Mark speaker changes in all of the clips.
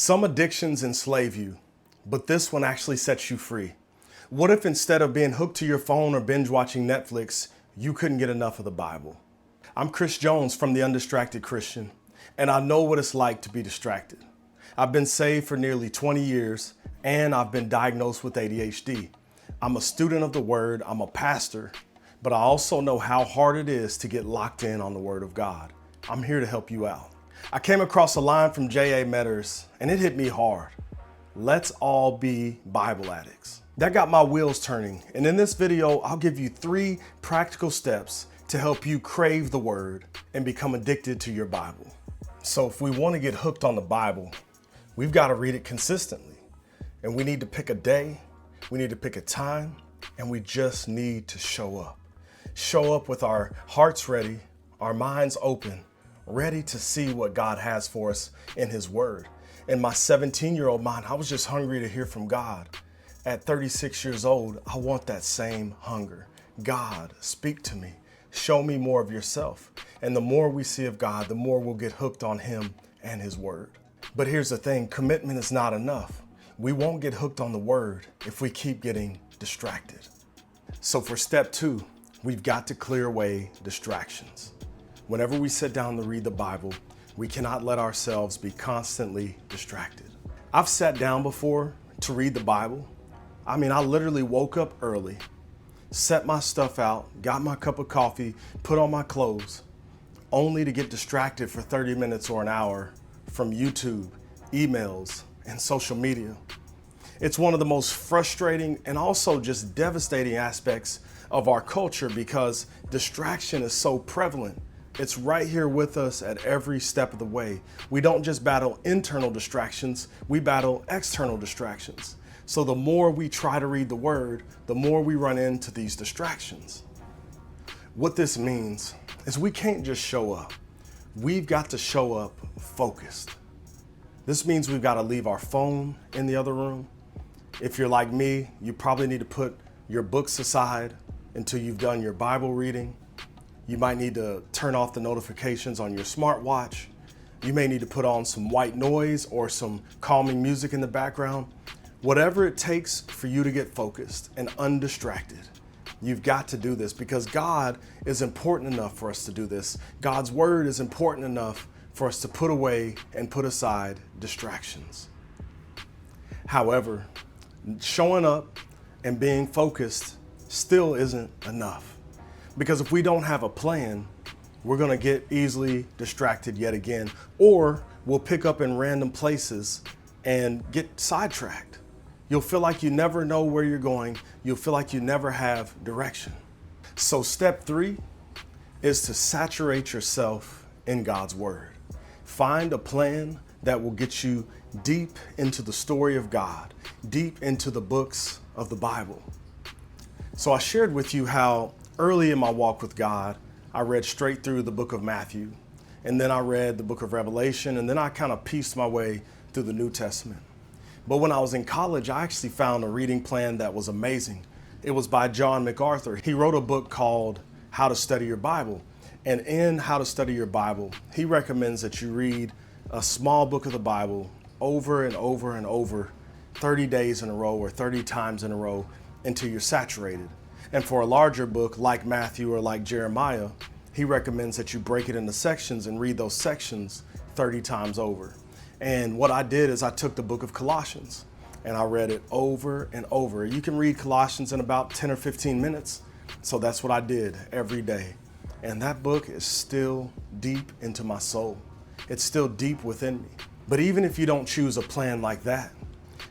Speaker 1: Some addictions enslave you, but this one actually sets you free. What if instead of being hooked to your phone or binge watching Netflix, you couldn't get enough of the Bible? I'm Chris Jones from The Undistracted Christian, and I know what it's like to be distracted. I've been saved for nearly 20 years, and I've been diagnosed with ADHD. I'm a student of the Word, I'm a pastor, but I also know how hard it is to get locked in on the Word of God. I'm here to help you out. I came across a line from J.A. Metters, and it hit me hard. Let's all be Bible addicts. That got my wheels turning, and in this video, I'll give you 3 practical steps to help you crave the Word and become addicted to your Bible. So if we want to get hooked on the Bible, we've got to read it consistently. And we need to pick a day, we need to pick a time, and we just need to show up. Show up with our hearts ready, our minds open, ready to see what God has for us in His Word. In my 17-year-old mind, I was just hungry to hear from God. At 36 years old, I want that same hunger. God, speak to me. Show me more of yourself. And the more we see of God, the more we'll get hooked on Him and His Word. But here's the thing, commitment is not enough. We won't get hooked on the Word if we keep getting distracted. So for step 2, we've got to clear away distractions. Whenever we sit down to read the Bible, we cannot let ourselves be constantly distracted. I've sat down before to read the Bible. I literally woke up early, set my stuff out, got my cup of coffee, put on my clothes, only to get distracted for 30 minutes or an hour from YouTube, emails, and social media. It's one of the most frustrating and also just devastating aspects of our culture because distraction is so prevalent. It's right here with us at every step of the way. We don't just battle internal distractions, we battle external distractions. So the more we try to read the Word, the more we run into these distractions. What this means is we can't just show up. We've got to show up focused. This means we've got to leave our phone in the other room. If you're like me, you probably need to put your books aside until you've done your Bible reading. You might need to turn off the notifications on your smartwatch. You may need to put on some white noise or some calming music in the background. Whatever it takes for you to get focused and undistracted, you've got to do this because God is important enough for us to do this. God's Word is important enough for us to put away and put aside distractions. However, showing up and being focused still isn't enough. Because if we don't have a plan, we're going to get easily distracted yet again, or we'll pick up in random places and get sidetracked. You'll feel like you never know where you're going. You'll feel like you never have direction. So step 3 is to saturate yourself in God's Word. Find a plan that will get you deep into the story of God, deep into the books of the Bible. So I shared with you how early in my walk with God, I read straight through the book of Matthew, and then I read the book of Revelation, and then I kind of pieced my way through the New Testament. But when I was in college, I actually found a reading plan that was amazing. It was by John MacArthur. He wrote a book called How to Study Your Bible. And in How to Study Your Bible, he recommends that you read a small book of the Bible over and over and over, 30 days in a row or 30 times in a row until you're saturated. And for a larger book like Matthew or like Jeremiah, he recommends that you break it into sections and read those sections 30 times over. And what I did is I took the book of Colossians and I read it over and over. You can read Colossians in about 10 or 15 minutes. So that's what I did every day. And that book is still deep into my soul. It's still deep within me. But even if you don't choose a plan like that,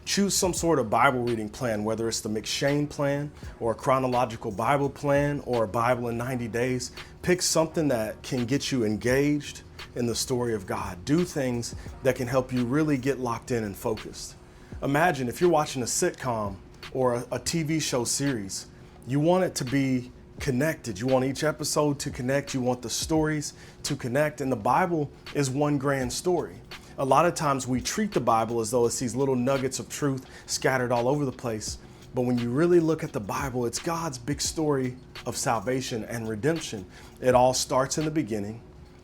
Speaker 1: choose some sort of Bible reading plan, whether it's the McShane plan or a chronological Bible plan or a Bible in 90 days. Pick something that can get you engaged in the story of God. Do things that can help you really get locked in and focused. Imagine if you're watching a sitcom or a TV show series, you want it to be connected. You want each episode to connect. You want the stories to connect. And the Bible is one grand story. A lot of times we treat the Bible as though it's these little nuggets of truth scattered all over the place. But when you really look at the Bible, it's God's big story of salvation and redemption. It all starts in the beginning.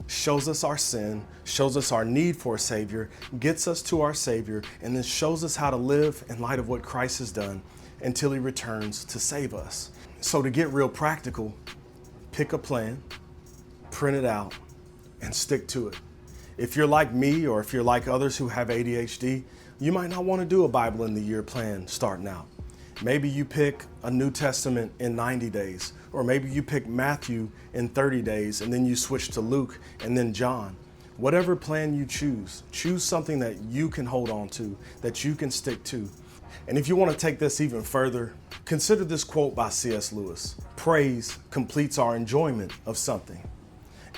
Speaker 1: shows us our sin, shows us our need for a Savior, gets us to our Savior, and then shows us how to live in light of what Christ has done until He returns to save us. So to get real practical, pick a plan, print it out, and stick to it. If you're like me, or if you're like others who have ADHD, you might not want to do a Bible in the year plan starting out. Maybe you pick a New Testament in 90 days, or maybe you pick Matthew in 30 days and then you switch to Luke and then John. Whatever plan you choose something that you can hold on to, that you can stick to. And if you want to take this even further, consider this quote by C.S. Lewis: "Praise completes our enjoyment of something."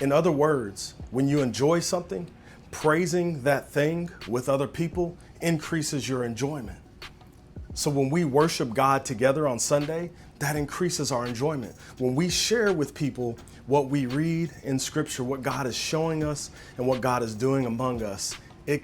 Speaker 1: In other words, when you enjoy something, praising that thing with other people increases your enjoyment. So when we worship God together on Sunday, that increases our enjoyment. When we share with people what we read in Scripture, what God is showing us and what God is doing among us, it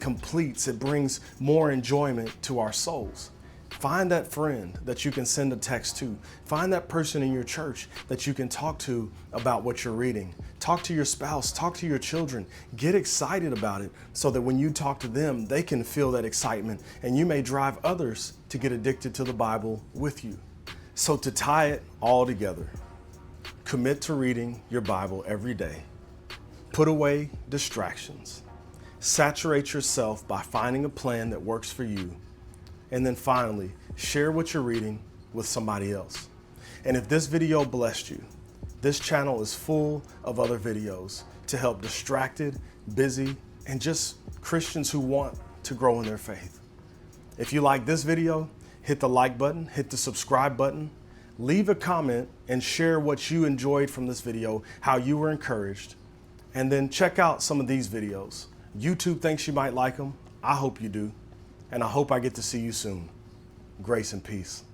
Speaker 1: brings more enjoyment to our souls. Find that friend that you can send a text to. Find that person in your church that you can talk to about what you're reading. Talk to your spouse, talk to your children. Get excited about it so that when you talk to them, they can feel that excitement, and you may drive others to get addicted to the Bible with you. So to tie it all together, commit to reading your Bible every day. Put away distractions. Saturate yourself by finding a plan that works for you. And then finally, share what you're reading with somebody else. And if this video blessed you, this channel is full of other videos to help distracted, busy, and just Christians who want to grow in their faith. If you like this video, hit the like button, hit the subscribe button, leave a comment, and share what you enjoyed from this video, how you were encouraged. And then check out some of these videos. YouTube thinks you might like them. I hope you do. And I hope I get to see you soon. Grace and peace.